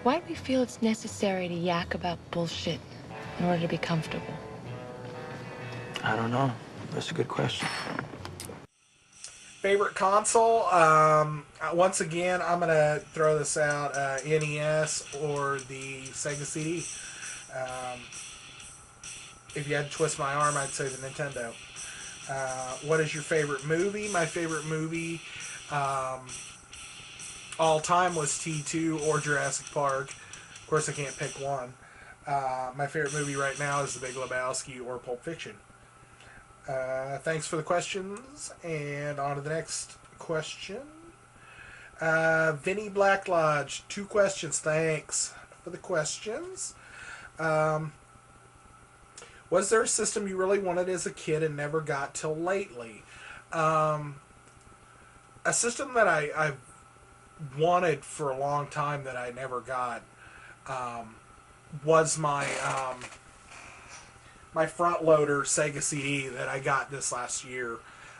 Why do we feel it's necessary to yak about bullshit in order to be comfortable? I don't know. That's a good question. Favorite console? Once again, I'm gonna throw this out: NES or the Sega CD. Um, if you had to twist my arm, I'd say the Nintendo. What is your favorite movie? My favorite movie, um, all time, was T2 or Jurassic Park. Of course, I can't pick one. My favorite movie right now is The Big Lebowski or Pulp Fiction. Thanks for the questions, and on to the next question. Vinnie Blacklodge, 2 questions. Thanks for the questions. Um, was there a system you really wanted as a kid and never got till lately? Um, a system that I've wanted for a long time that I never got um, was my front loader Sega CD that I got this last year.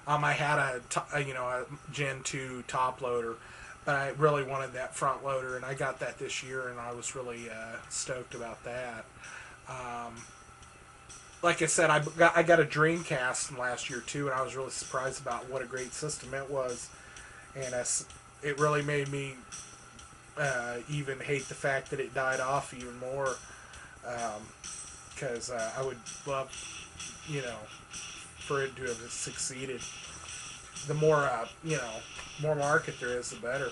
I had a Gen 2 top loader, but I really wanted that front loader, and I got that this year, and I was really stoked about that. Like I said, I got a Dreamcast from last year too, and I was really surprised about what a great system it was, and it really made me even hate the fact that it died off even more. Because I would love, for it to have succeeded. The more, more market there is, the better.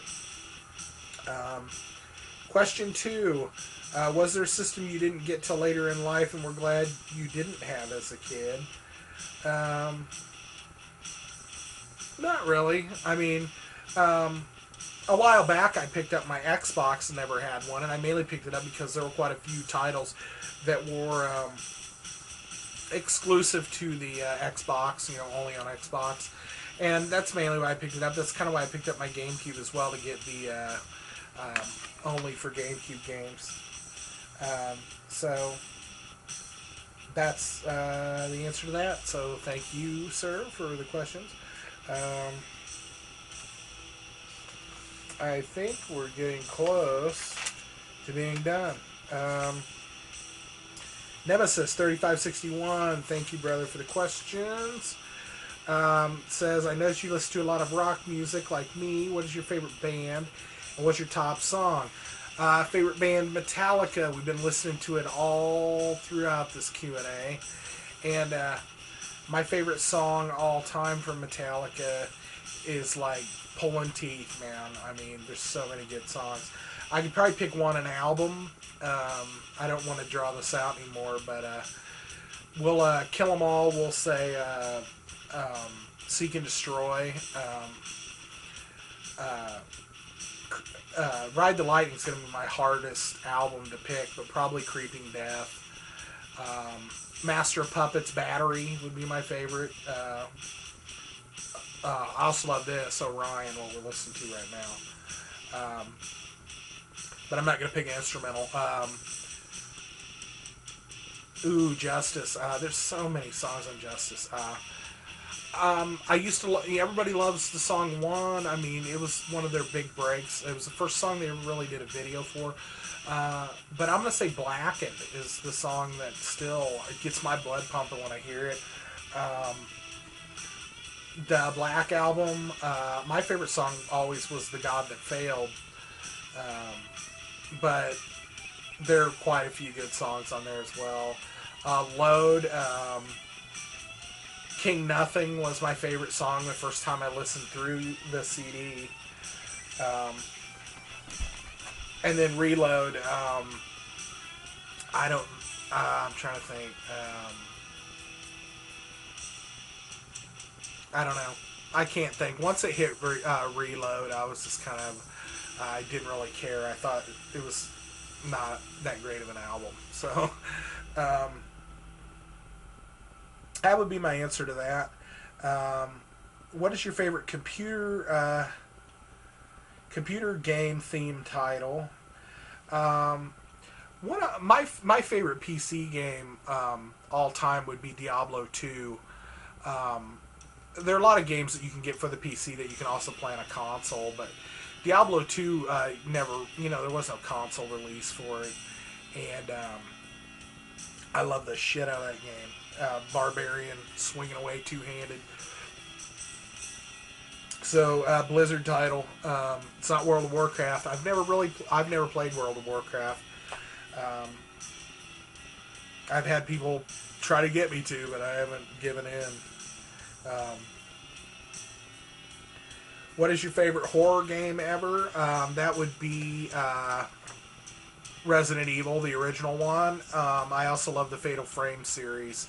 Question 2. Was there a system you didn't get till later in life and were glad you didn't have as a kid? Not really. I mean, a while back I picked up my Xbox and never had one, and I mainly picked it up because there were quite a few titles that were exclusive to the Xbox, only on Xbox. And that's mainly why I picked it up. That's kind of why I picked up my GameCube as well, to get the only for GameCube games. So that's the answer to that. So thank you, sir, for the questions. I think we're getting close to being done. Nemesis 3561, thank you, brother, for the questions. Says, I noticed you listen to a lot of rock music like me. What is your favorite band? And what's your top song? Favorite band, Metallica. We've been listening to it all throughout this Q&A. And my favorite song all time from Metallica is like Pulling Teeth, man. I mean, there's so many good songs. I could probably pick one an album. I don't want to draw this out anymore, but we'll Kill 'Em All. We'll say Seek and Destroy. Ride the Lightning is going to be my hardest album to pick, but probably Creeping Death. Master of Puppets, Battery would be my favorite. I also love this, Orion, what we're listening to right now. But I'm not going to pick an instrumental. Justice. There's so many songs on Justice. I used to everybody loves the song One. I mean, it was one of their big breaks. It was the first song they really did a video for. But I'm going to say Blackened is the song that still gets my blood pumping when I hear it. The Black Album, my favorite song always was The God That Failed. But there are quite a few good songs on there as well. Load, King Nothing was my favorite song the first time I listened through the CD. And then Reload, I'm trying to think. I don't know. I can't think. Once it hit Reload, I was just kind of, I didn't really care. I thought it was not that great of an album. So, that would be my answer to that. What is your favorite computer game theme title? One of my favorite PC game all time would be Diablo 2. There are a lot of games that you can get for the PC that you can also play on a console, but Diablo 2 never, there was no console release for it, and I love the shit out of that game. Barbarian swinging away two-handed. So Blizzard title. It's not World of Warcraft. I've never played World of Warcraft. I've had people try to get me to, but I haven't given in. What is your favorite horror game ever? That would be Resident Evil, the original one. I also love the Fatal Frame series.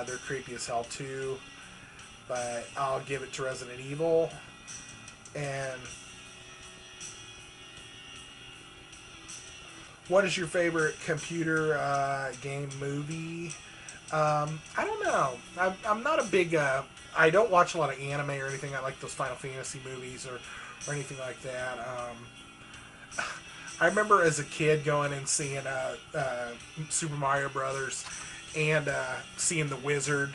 They're creepy as hell too, but I'll give it to Resident Evil. And what is your favorite computer game movie? I don't know. I'm not a big... I don't watch a lot of anime or anything. I like those Final Fantasy movies or anything like that. I remember as a kid going and seeing Super Mario Brothers and seeing The Wizard.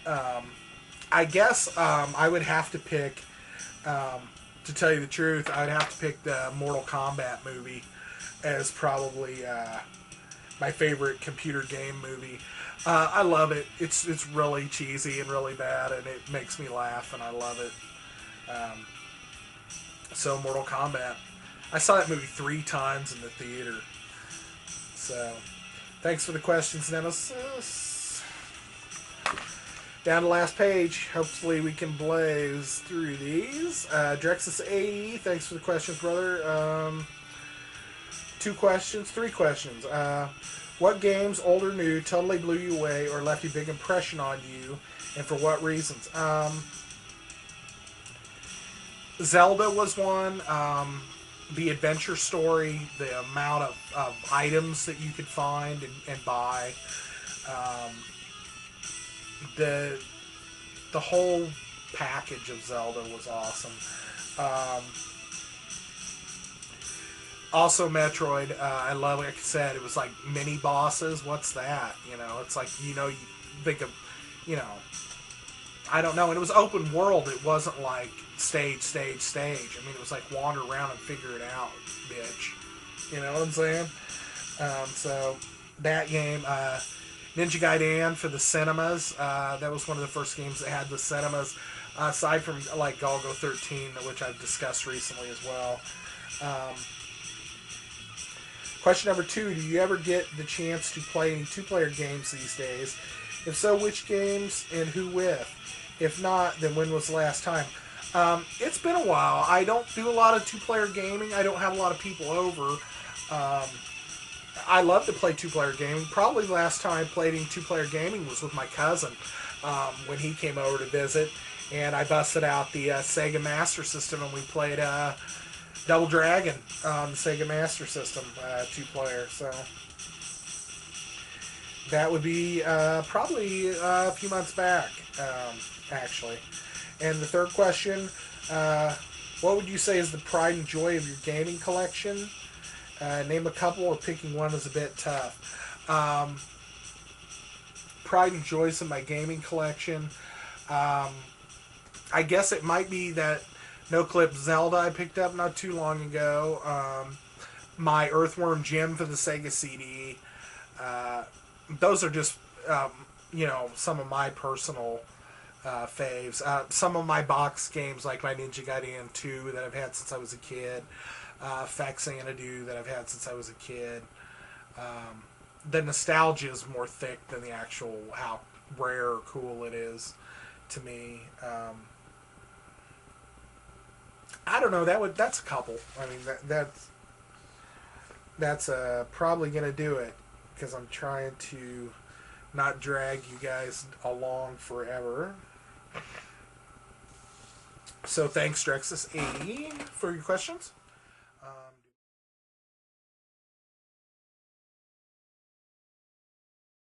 I guess I would have to pick... to tell you the truth, I'd have to pick the Mortal Kombat movie as probably my favorite computer game movie. I love it. It's really cheesy and really bad, and it makes me laugh, and I love it. So Mortal Kombat. I saw that movie 3 times in the theater. So, thanks for the questions, Nemesis. Down to the last page. Hopefully we can blaze through these. Drexus AE, thanks for the questions, brother. 3 questions. What games, old or new, totally blew you away or left a big impression on you, and for what reasons? Zelda was one. The adventure story, the amount of items that you could find and buy. The whole package of Zelda was awesome. Also Metroid, I love, like I said, it was like mini bosses. What's that? It's like, you think of, I don't know. And it was open world. It wasn't like stage. I mean, it was like wander around and figure it out, bitch. You know what I'm saying? So that game, Ninja Gaiden for the cinemas. That was one of the first games that had the cinemas, aside from like Golgo 13, which I've discussed recently as well. Question number 2: do you ever get the chance to play any 2-player games these days? If so, which games and who with? If not, then when was the last time? It's been a while. I don't do a lot of 2-player gaming. I don't have a lot of people over. I love to play 2-player gaming. Probably the last time I played in 2-player gaming was with my cousin when he came over to visit, and I busted out the Sega Master System and we played Double Dragon on the Sega Master System, 2-player. So that would be probably a few months back, actually. And the third question, what would you say is the pride and joy of your gaming collection? Name a couple, or picking one is a bit tough. Pride and joys in my gaming collection. I guess it might be that No-Clip Zelda I picked up not too long ago. My Earthworm Jim for the Sega CD. Those are just, some of my personal faves. Some of my box games, like my Ninja Gaiden 2 that I've had since I was a kid. Faxanadu that I've had since I was a kid. The nostalgia is more thick than the actual how rare or cool it is to me. I don't know. That's a couple. I mean, that's probably gonna do it, because I'm trying to not drag you guys along forever. So thanks, Drexus80, for your questions.